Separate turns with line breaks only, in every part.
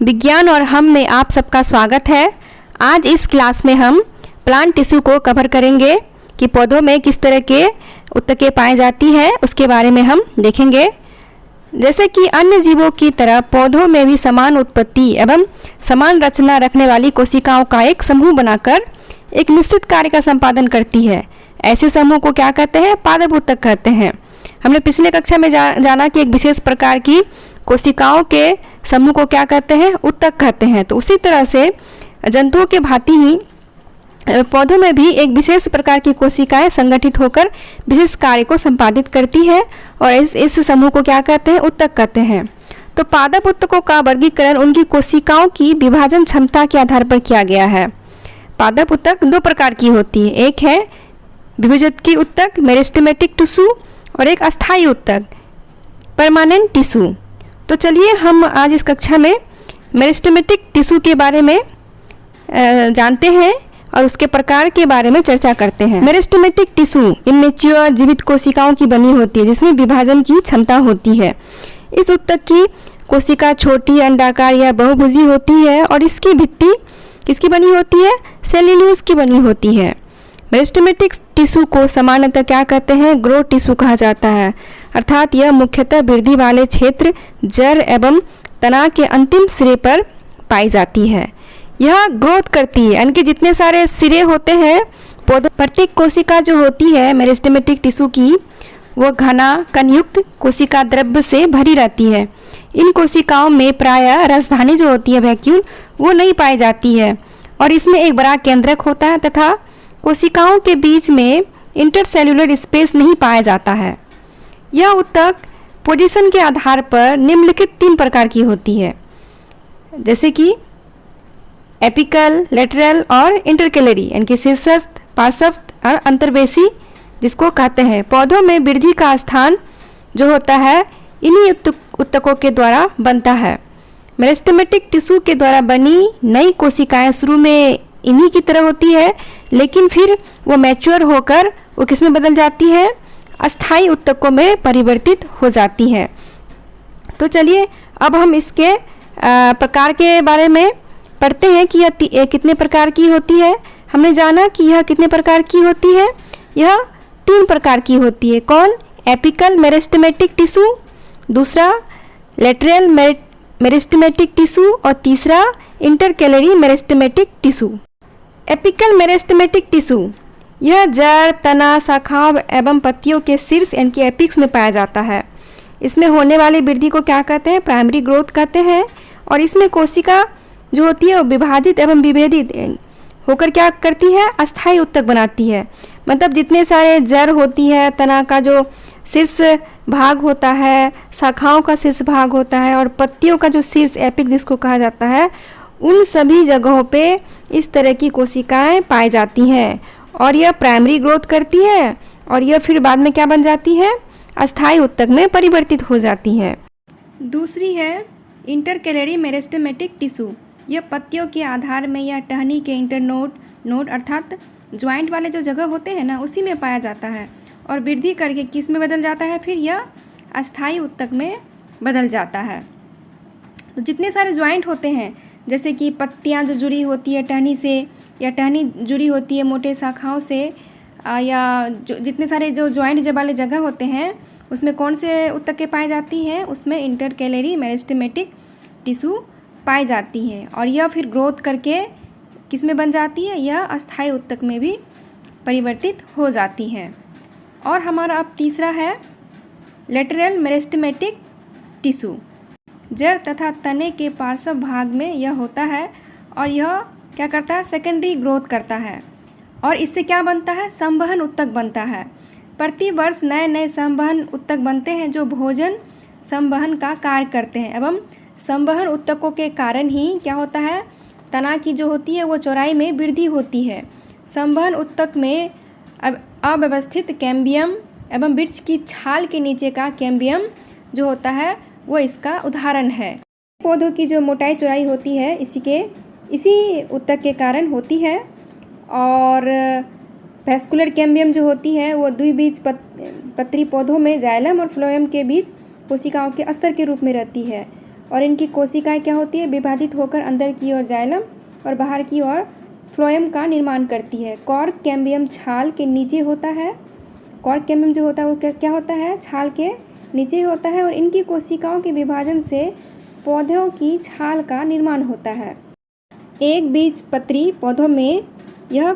विज्ञान और हम में आप सबका स्वागत है। आज इस क्लास में हम प्लांट टिश्यू को कवर करेंगे कि पौधों में किस तरह के ऊतकें पाई जाती है, उसके बारे में हम देखेंगे। जैसे कि अन्य जीवों की तरह पौधों में भी समान उत्पत्ति एवं समान रचना रखने वाली कोशिकाओं का एक समूह बनाकर एक निश्चित कार्य का संपादन करती है। ऐसे समूह को क्या कहते हैं? पादप ऊतक कहते हैं। हमने पिछले कक्षा में जाना कि एक विशेष प्रकार की कोशिकाओं के समूह को क्या कहते हैं? ऊतक कहते हैं। तो उसी तरह से जंतुओं के भांति ही पौधों में भी एक विशेष प्रकार की कोशिकाएं संगठित होकर विशेष कार्य को संपादित करती है और इस समूह को क्या कहते हैं? ऊतक कहते हैं। तो पादप ऊतकों का वर्गीकरण उनकी कोशिकाओं की विभाजन क्षमता के आधार पर किया गया है। पादप ऊतक दो प्रकार की होती है, एक है विभुजकी ऊतक मेरिस्टेमेटिक टिश्यू और एक अस्थायी ऊतक परमानेंट टिश्यू। तो चलिए हम आज इस कक्षा में मेरिस्टेमेटिक टिश्यू के बारे में जानते हैं और उसके प्रकार के बारे में चर्चा करते हैं। मेरिस्टेमेटिक टिश्यू इमेच्योर जीवित कोशिकाओं की बनी होती है जिसमें विभाजन की क्षमता होती है। इस ऊतक की कोशिका छोटी, अंडाकार या बहुभुजी होती है और इसकी भित्ति किसकी बनी होती है? सेल्यूलोज की बनी होती है। मेरिस्टेमेटिक टिश्यू को सामान्यतः क्या कहते हैं? ग्रोथ टिश्यू कहा जाता है, अर्थात यह मुख्यतः वृद्धि वाले क्षेत्र, जड़ एवं तना के अंतिम सिरे पर पाई जाती है। यह ग्रोथ करती है, यानी कि जितने सारे सिरे होते हैं पौधों, प्रत्येक कोशिका जो होती है मेरिस्टेमेटिक टिश्यू की, वह घना कणयुक्त कोशिका द्रव्य से भरी रहती है। इन कोशिकाओं में प्रायः रसधानी जो होती है वैक्यूल, वो नहीं पाई जाती है और इसमें एक बड़ा केंद्रक होता है तथा कोशिकाओं के बीच में इंटरसेल्युलर स्पेस नहीं पाया जाता है। यह ऊतक पोजीशन के आधार पर निम्नलिखित 3 प्रकार की होती है, जैसे कि एपिकल, लेटरल और इंटरकेलरी, यानी कि शीर्षस्थ, पार्श्वस्थ और अंतर्वेशी जिसको कहते हैं। पौधों में वृद्धि का स्थान जो होता है इन्हीं ऊतकों के द्वारा बनता है। मेरिस्टेमेटिक टिश्यू के द्वारा बनी नई कोशिकाएं शुरू में इन्हीं की तरह होती है, लेकिन फिर वो मैच्योर होकर वो किस में बदल जाती है? अस्थायी ऊतकों में परिवर्तित हो जाती है। तो चलिए अब हम इसके प्रकार के बारे में पढ़ते हैं कि यह कितने प्रकार की होती है। हमने जाना कि यह कितने प्रकार की होती है? यह 3 प्रकार की होती है। कौन? एपिकल मेरिस्टेमेटिक टिश्यू, दूसरा लेटरल मेरिस्टेमेटिक टिश्यू और तीसरा intercalary meristematic tissue. Apical meristematic tissue यह जड़, तना, शाखाओं एवं पत्तियों के शीर्ष यानी कि एपिक्स में पाया जाता है। इसमें होने वाली वृद्धि को क्या कहते हैं? प्राइमरी ग्रोथ कहते हैं। और इसमें कोशिका जो होती है वो विभाजित एवं विभेदित होकर क्या करती है? अस्थायी ऊतक बनाती है। मतलब जितने सारे जड़ होती है, तना का जो शीर्ष भाग होता है, शाखाओं का शीर्ष भाग होता है और पत्तियों का जो शीर्ष एपिक जिसको कहा जाता है, उन सभी जगहों पे इस तरह की कोशिकाएं पाई जाती हैं और यह प्राइमरी ग्रोथ करती है और यह फिर बाद में क्या बन जाती है? अस्थायी ऊतक में परिवर्तित हो जाती है। दूसरी है इंटरकेलरी मेरिस्टेमेटिक टिश्यू। यह पत्तियों के आधार में या टहनी के इंटरनोड अर्थात ज्वाइंट वाले जो जगह होते हैं ना, उसी में पाया जाता है और वृद्धि करके किस में बदल जाता है? फिर यह अस्थायी ऊतक में बदल जाता है। तो जितने सारे ज्वाइंट होते हैं, जैसे कि पत्तियां जो जुड़ी होती है टहनी से या टहनी जुड़ी होती है मोटे शाखाओं से, या जितने सारे जो ज्वाइंट वाले जगह होते हैं उसमें कौन से ऊतकें पाई जाती हैं? उसमें इंटरकेलरी मेरिस्टेमेटिक टिश्यू पाई जाती हैं और यह फिर ग्रोथ करके किस में बन जाती है? यह अस्थायी ऊतक में भी परिवर्तित हो जाती हैं। और हमारा अब तीसरा है लेटरल मेरिस्टेमेटिक टिश्यू। जड़ तथा तने के पार्श्व भाग में यह होता है और यह क्या करता है? सेकेंडरी ग्रोथ करता है और इससे क्या बनता है? संवहन ऊतक बनता है। प्रति वर्ष नए नए संवहन ऊतक बनते हैं जो भोजन संवहन का कार्य करते हैं एवं संवहन ऊतकों के कारण ही क्या होता है? तना की जो होती है वो चौड़ाई में वृद्धि होती है। संवहन ऊतक में अव्यवस्थित कैम्बियम एवं वृक्ष की छाल के नीचे का कैम्बियम जो होता है वो इसका उदाहरण है। पौधों की जो मोटाई चौड़ाई होती है इसी ऊतक के कारण होती है और वैस्कुलर कैम्बियम जो होती है वो द्विबीजपत्री पौधों में जाइलम और फ्लोएम के बीच कोशिकाओं के अस्तर के रूप में रहती है और इनकी कोशिकाएं क्या होती है, विभाजित होकर अंदर की ओर जाइलम और बाहर की ओर फ्लोएम का निर्माण करती है। कॉर्क कैम्बियम छाल के नीचे होता है। कॉर्क कैम्बियम जो होता है वो क्या होता है, छाल के नीचे होता है और इनकी कोशिकाओं के विभाजन से पौधों की छाल का निर्माण होता है। एक बीजपत्री पौधों में यह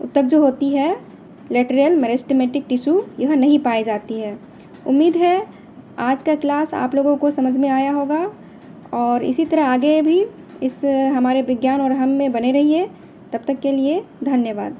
ऊतक जो होती है लेटरल मेरिस्टेमेटिक टिश्यू, यह नहीं पाई जाती है। उम्मीद है आज का क्लास आप लोगों को समझ में आया होगा और इसी तरह आगे भी इस हमारे विज्ञान और हम में बने रहिए। तब तक के लिए धन्यवाद।